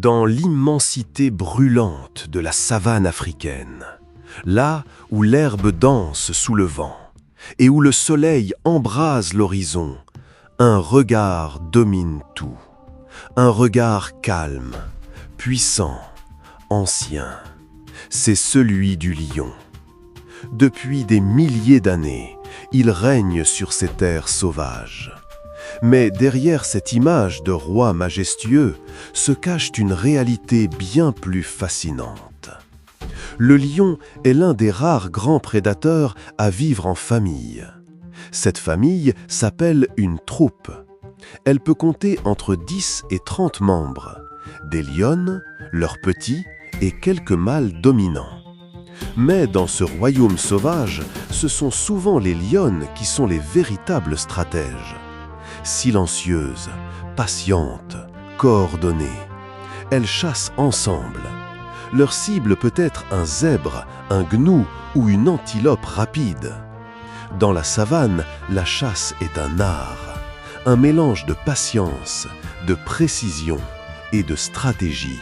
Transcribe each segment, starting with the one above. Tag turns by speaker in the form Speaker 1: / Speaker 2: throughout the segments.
Speaker 1: dans l'immensité brûlante de la savane africaine, là où l'herbe danse sous le vent et où le soleil embrase l'horizon, un regard domine tout, un regard calme, puissant, ancien. C'est celui du lion. Depuis des milliers d'années, il règne sur ces terres sauvages. Mais derrière cette image de roi majestueux se cache une réalité bien plus fascinante. Le lion est l'un des rares grands prédateurs à vivre en famille. Cette famille s'appelle une troupe. Elle peut compter entre 10 et 30 membres, des lionnes, leurs petits et quelques mâles dominants. Mais dans ce royaume sauvage, ce sont souvent les lionnes qui sont les véritables stratèges. Silencieuses, patientes, coordonnées, elles chassent ensemble. Leur cible peut être un zèbre, un gnou ou une antilope rapide. Dans la savane, la chasse est un art, un mélange de patience, de précision et de stratégie.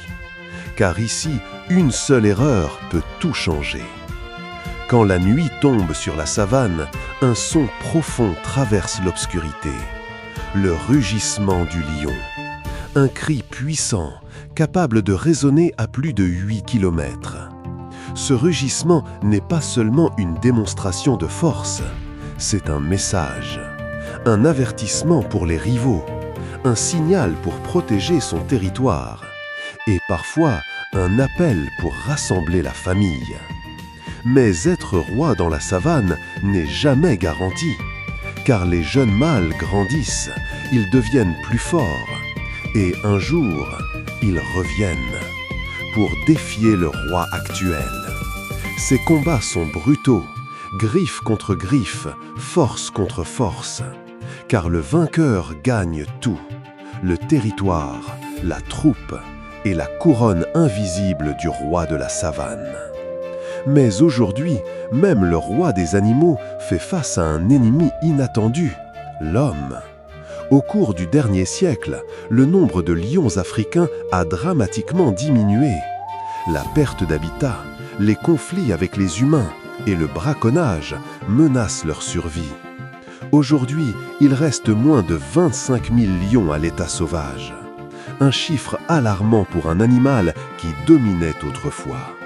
Speaker 1: Car ici, une seule erreur peut tout changer. Quand la nuit tombe sur la savane, un son profond traverse l'obscurité. Le rugissement du lion. Un cri puissant, capable de résonner à plus de 8 km. Ce rugissement n'est pas seulement une démonstration de force, c'est un message, un avertissement pour les rivaux, un signal pour protéger son territoire, et parfois un appel pour rassembler la famille. Mais être roi dans la savane n'est jamais garanti, car les jeunes mâles grandissent, ils deviennent plus forts, et un jour, ils reviennent pour défier le roi actuel. Ces combats sont brutaux, griffe contre griffe, force contre force, car le vainqueur gagne tout, le territoire, la troupe et la couronne invisible du roi de la savane. Mais aujourd'hui, même le roi des animaux fait face à un ennemi inattendu, l'homme. Au cours du dernier siècle, le nombre de lions africains a dramatiquement diminué. La perte d'habitat, les conflits avec les humains et le braconnage menacent leur survie. Aujourd'hui, il reste moins de 25 000 lions à l'état sauvage. Un chiffre alarmant pour un animal qui dominait autrefois.